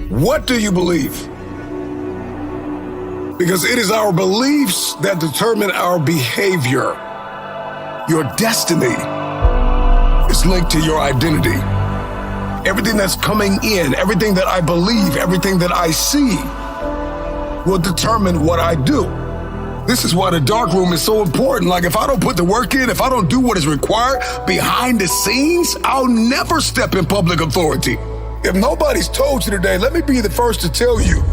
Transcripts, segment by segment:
What do you believe? Because it is our beliefs that determine our behavior. Your destiny is linked to your identity. Everything that's coming in, everything that I believe, everything that I see will determine what I do. This is why the dark room is so important. Like, if I don't put the work in, if I don't do what is required behind the scenes, I'll never step in public authority. If nobody's told you today, let me be the first to tell you,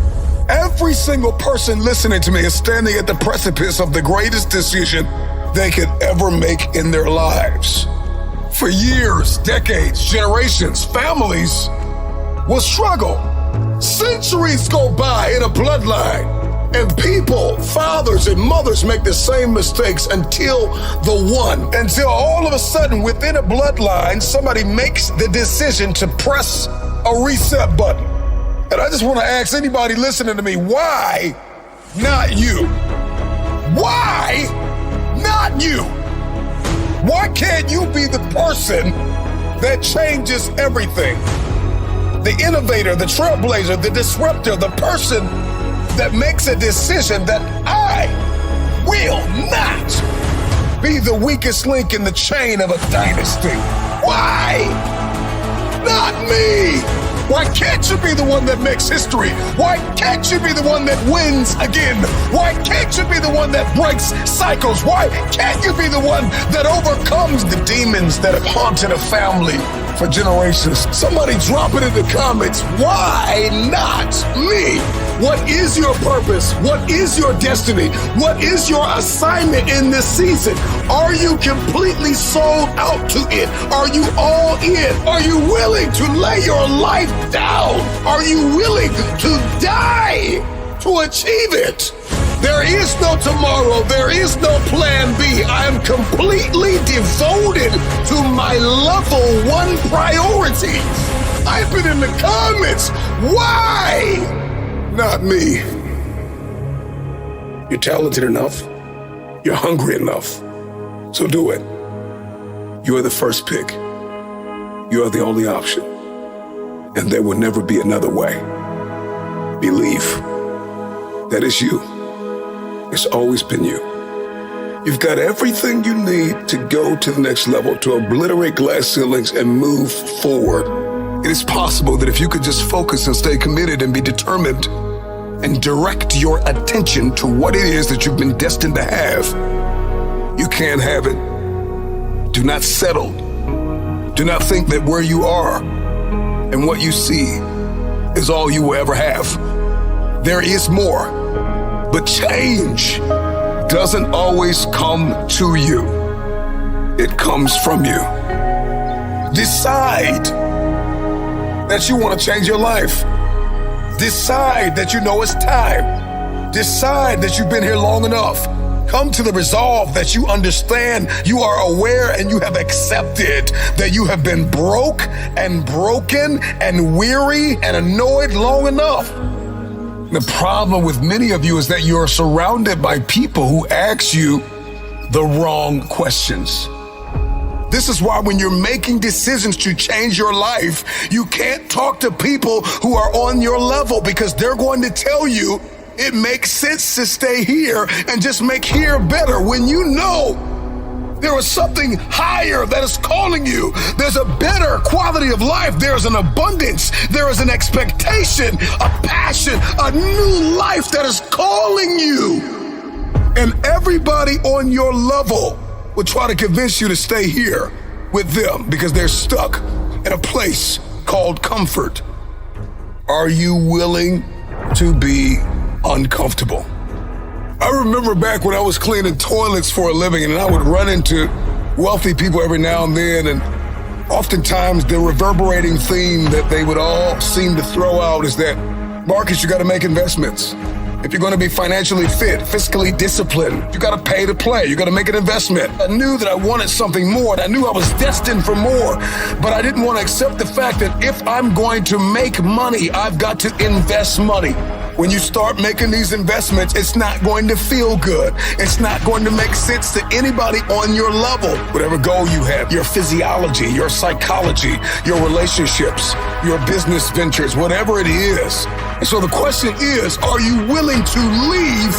every single person listening to me is standing at the precipice of the greatest decision they could ever make in their lives. For years, decades, generations, families will struggle. Centuries go by in a bloodline, and people, fathers and mothers, make the same mistakes until all of a sudden within a bloodline, somebody makes the decision to press a reset button. And I just want to ask anybody listening to me, why not you? Why not you? Why can't you be the person that changes everything? The innovator, the trailblazer, the disruptor, the person that makes a decision that I will not be the weakest link in the chain of a dynasty. Why not me? Why can't you be the one that makes history? Why can't you be the one that wins again? Why can't you be the one that breaks cycles? Why can't you be the one that overcomes the demons that have haunted a family for generations? Somebody drop it in the comments. Why not me? What is your purpose? What is your destiny? What is your assignment in this season? Are you completely sold out to it? Are you all in? Are you willing to lay your life down? Are you willing to die to achieve it? There is no tomorrow. There is no plan B. I am completely devoted to my level 1 priority. Type it in the comments. Why not me? You're talented enough. You're hungry enough. So do it. You are the first pick. You are the only option. And there will never be another way. Believe that it's you. It's always been you. You've got everything you need to go to the next level, to obliterate glass ceilings and move forward. It is possible that if you could just focus and stay committed and be determined and direct your attention to what it is that you've been destined to have, you can have it. Do not settle. Do not think that where you are and what you see is all you will ever have. There is more, but change doesn't always come to you. It comes from you. Decide that you want to change your life. Decide that you know it's time. Decide that you've been here long enough. Come to the resolve that you understand, you are aware, and you have accepted that you have been broke and broken and weary and annoyed long enough. The problem with many of you is that you are surrounded by people who ask you the wrong questions. This is why when you're making decisions to change your life, you can't talk to people who are on your level, because they're going to tell you it makes sense to stay here and just make here better, when you know there is something higher that is calling you. There's a better quality of life. There's an abundance. There is an expectation, a passion, a new life that is calling you. And everybody on your level will try to convince you to stay here with them because they're stuck in a place called comfort. Are you willing to be uncomfortable? I remember back when I was cleaning toilets for a living, and I would run into wealthy people every now and then, and oftentimes the reverberating theme that they would all seem to throw out is that, Marcus, you got to make investments. If you're going to be financially fit, fiscally disciplined, you got to pay to play. You got to make an investment. I knew that I wanted something more, and I knew I was destined for more, but I didn't want to accept the fact that if I'm going to make money, I've got to invest money. When you start making these investments, it's not going to feel good. It's not going to make sense to anybody on your level. Whatever goal you have, your physiology, your psychology, your relationships, your business ventures, whatever it is. And so the question is, are you willing to leave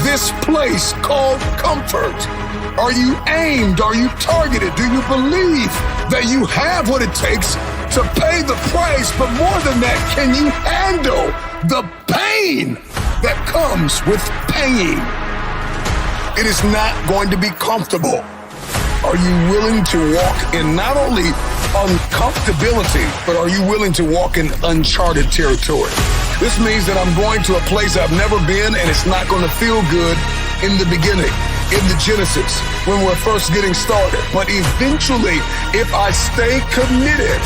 this place called comfort? Are you aimed? Are you targeted? Do you believe that you have what it takes to pay the price? But more than that, can you handle the pain that comes with paying? It is not going to be comfortable. Are you willing to walk in not only uncomfortability, but are you willing to walk in uncharted territory? This means that I'm going to a place I've never been, and it's not going to feel good in the beginning, in the genesis, when we're first getting started. But eventually, if I stay committed,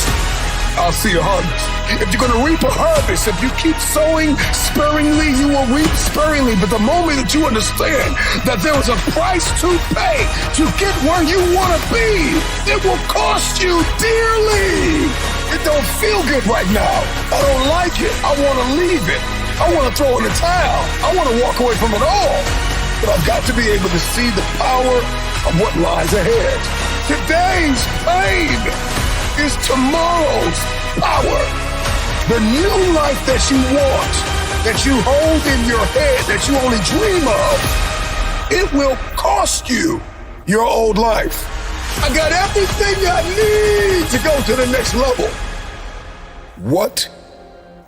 I'll see a harvest. If you're going to reap a harvest, if you keep sowing sparingly, you will reap sparingly. But the moment that you understand that there is a price to pay to get where you want to be, it will cost you dearly. It don't feel good right now. I don't like it. I want to leave it. I want to throw in the towel. I want to walk away from it all. But I've got to be able to see the power of what lies ahead. Today's pain is tomorrow's power. The new life that you want, that you hold in your head, that you only dream of, it will cost you your old life. I got everything I need to go to the next level. What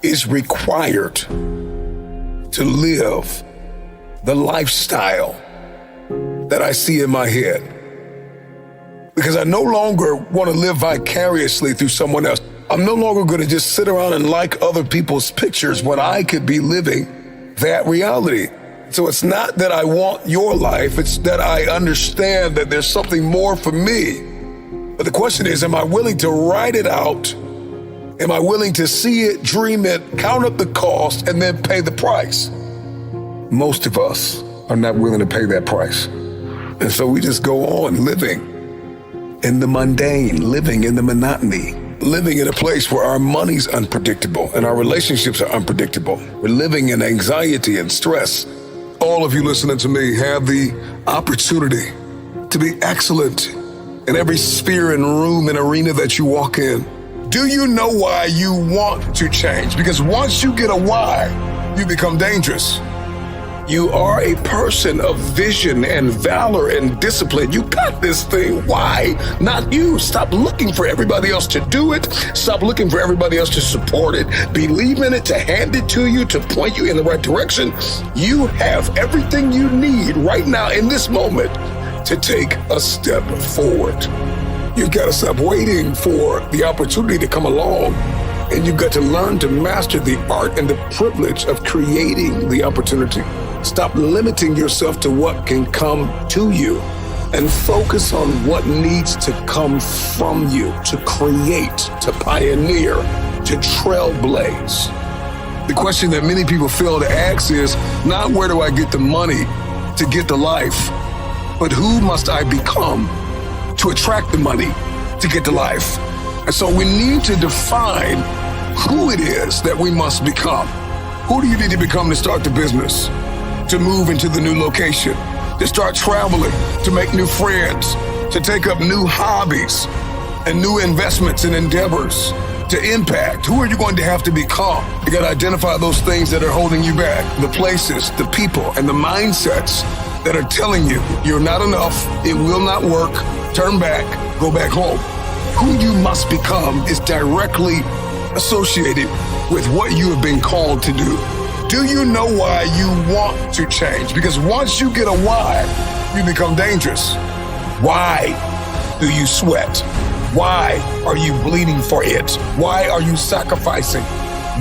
is required to live the lifestyle that I see in my head? Because I no longer want to live vicariously through someone else. I'm no longer going to just sit around and like other people's pictures when I could be living that reality. So it's not that I want your life, it's that I understand that there's something more for me. But the question is, am I willing to write it out? Am I willing to see it, dream it, count up the cost, and then pay the price? Most of us are not willing to pay that price. And so we just go on living in the mundane, living in the monotony, living in a place where our money's unpredictable and our relationships are unpredictable. We're living in anxiety and stress. All of you listening to me have the opportunity to be excellent in every sphere and room and arena that you walk in. Do you know why you want to change? Because once you get a why, you become dangerous. You are a person of vision and valor and discipline. You got this thing. Why not you? Stop looking for everybody else to do it. Stop looking for everybody else to support it. Believe in it, to hand it to you, to point you in the right direction. You have everything you need right now in this moment to take a step forward. You've got to stop waiting for the opportunity to come along. And you've got to learn to master the art and the privilege of creating the opportunity. Stop limiting yourself to what can come to you and focus on what needs to come from you to create, to pioneer, to trailblaze. The question that many people fail to ask is not where do I get the money to get the life, but who must I become to attract the money to get the life? And so we need to define who it is that we must become. Who do you need to become to start the business, to move into the new location, to start traveling, to make new friends, to take up new hobbies and new investments and endeavors, to impact? Who are you going to have to become? You got to identify those things that are holding you back, the places, the people, and the mindsets that are telling you you're not enough, it will not work, turn back, go back home. Who you must become is directly associated with what you have been called to do. Do you know why you want to change? Because once you get a why, you become dangerous. Why do you sweat? Why are you bleeding for it? Why are you sacrificing?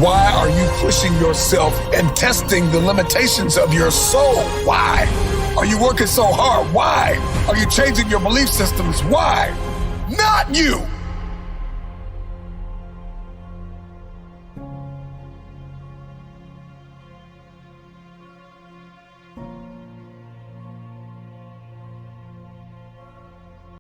Why are you pushing yourself and testing the limitations of your soul? Why are you working so hard? Why are you changing your belief systems? Why? Not you.